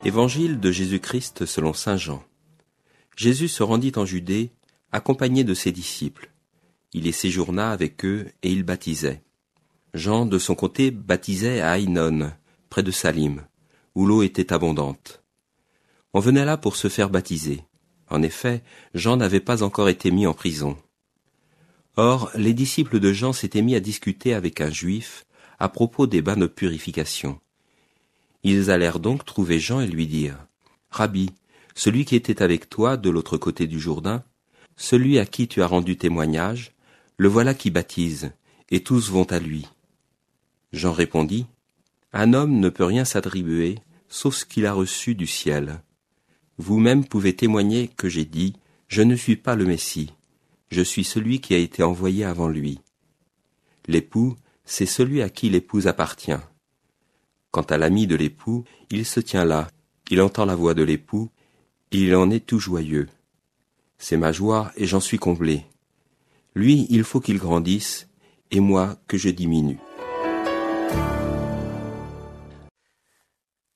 Évangile de Jésus-Christ selon saint Jean. Jésus se rendit en Judée, accompagné de ses disciples. Il y séjourna avec eux et il baptisait. Jean, de son côté, baptisait à Aïnon, près de Salim, où l'eau était abondante. On venait là pour se faire baptiser. En effet, Jean n'avait pas encore été mis en prison. Or, les disciples de Jean s'étaient mis à discuter avec un juif à propos des bains de purification. Ils allèrent donc trouver Jean et lui dirent : « Rabbi, celui qui était avec toi de l'autre côté du Jourdain, celui à qui tu as rendu témoignage, le voilà qui baptise, et tous vont à lui. » Jean répondit : « Un homme ne peut rien s'attribuer, sauf ce qu'il a reçu du ciel. Vous-même pouvez témoigner que j'ai dit : je ne suis pas le Messie, je suis celui qui a été envoyé avant lui. L'époux, c'est celui à qui l'épouse appartient. Quant à l'ami de l'époux, il se tient là, il entend la voix de l'époux, et il en est tout joyeux. C'est ma joie et j'en suis comblé. Lui, il faut qu'il grandisse, et moi que je diminue. »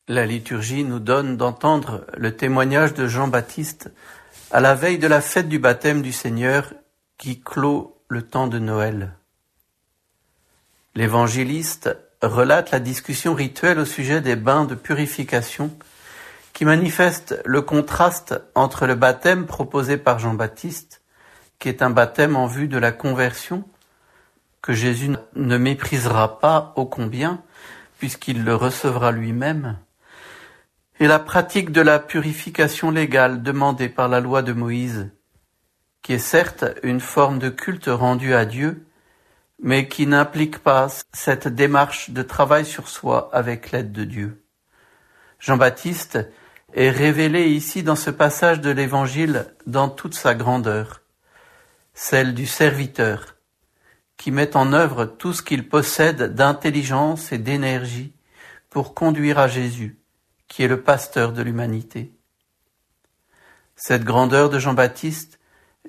La liturgie nous donne d'entendre le témoignage de Jean-Baptiste à la veille de la fête du baptême du Seigneur qui clôt le temps de Noël. L'évangéliste relate la discussion rituelle au sujet des bains de purification qui manifeste le contraste entre le baptême proposé par Jean-Baptiste, qui est un baptême en vue de la conversion, que Jésus ne méprisera pas ô combien, puisqu'il le recevra lui-même, et la pratique de la purification légale demandée par la loi de Moïse, qui est certes une forme de culte rendu à Dieu, mais qui n'implique pas cette démarche de travail sur soi avec l'aide de Dieu. Jean-Baptiste est révélé ici dans ce passage de l'Évangile dans toute sa grandeur, celle du serviteur, qui met en œuvre tout ce qu'il possède d'intelligence et d'énergie pour conduire à Jésus, qui est le pasteur de l'humanité. Cette grandeur de Jean-Baptiste,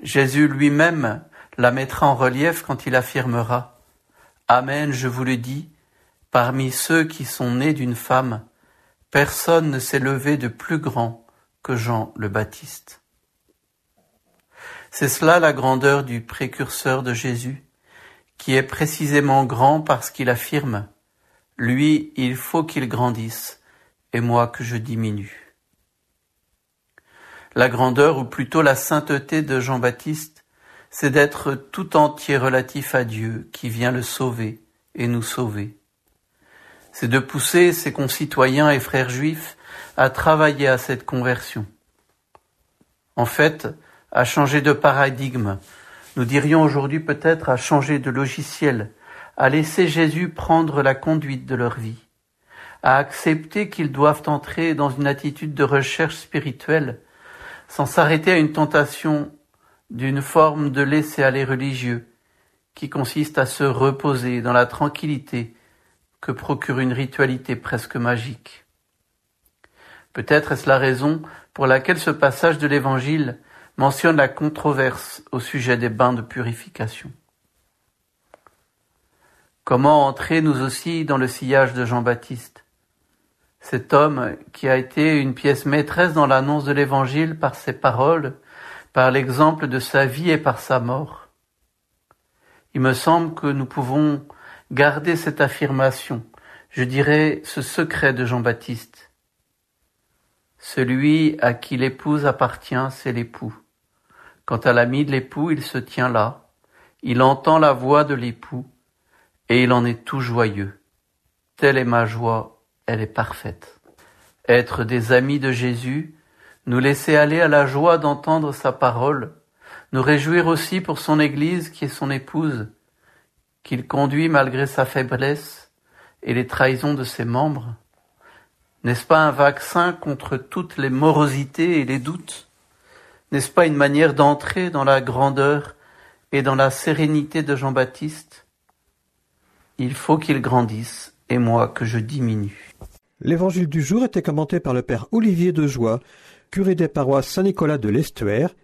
Jésus lui-même la mettra en relief quand il affirmera : « Amen, je vous le dis, parmi ceux qui sont nés d'une femme, personne ne s'est levé de plus grand que Jean le Baptiste. » C'est cela la grandeur du précurseur de Jésus, qui est précisément grand parce qu'il affirme : « Lui, il faut qu'il grandisse, et moi que je diminue. » La grandeur, ou plutôt la sainteté de Jean-Baptiste, c'est d'être tout entier relatif à Dieu qui vient le sauver et nous sauver. C'est de pousser ses concitoyens et frères juifs à travailler à cette conversion. En fait, à changer de paradigme, nous dirions aujourd'hui peut-être à changer de logiciel, à laisser Jésus prendre la conduite de leur vie, à accepter qu'ils doivent entrer dans une attitude de recherche spirituelle sans s'arrêter à une tentation d'une forme de laisser-aller religieux qui consiste à se reposer dans la tranquillité que procure une ritualité presque magique. Peut-être est-ce la raison pour laquelle ce passage de l'Évangile mentionne la controverse au sujet des bains de purification. Comment entrer nous aussi dans le sillage de Jean-Baptiste, cet homme qui a été une pièce maîtresse dans l'annonce de l'Évangile par ses paroles, par l'exemple de sa vie et par sa mort. Il me semble que nous pouvons garder cette affirmation, je dirais ce secret de Jean-Baptiste. Celui à qui l'épouse appartient, c'est l'époux. Quant à l'ami de l'époux, il se tient là, il entend la voix de l'époux, et il en est tout joyeux. Telle est ma joie, elle est parfaite. Être des amis de Jésus, nous laisser aller à la joie d'entendre sa parole, nous réjouir aussi pour son Église qui est son épouse, qu'il conduit malgré sa faiblesse et les trahisons de ses membres. N'est-ce pas un vaccin contre toutes les morosités et les doutes ? N'est-ce pas une manière d'entrer dans la grandeur et dans la sérénité de Jean-Baptiste ? Il faut qu'il grandisse, et moi que je diminue. L'évangile du jour était commenté par le père Olivier Dejoie, curé des paroisses Saint-Nicolas de l'Estuaire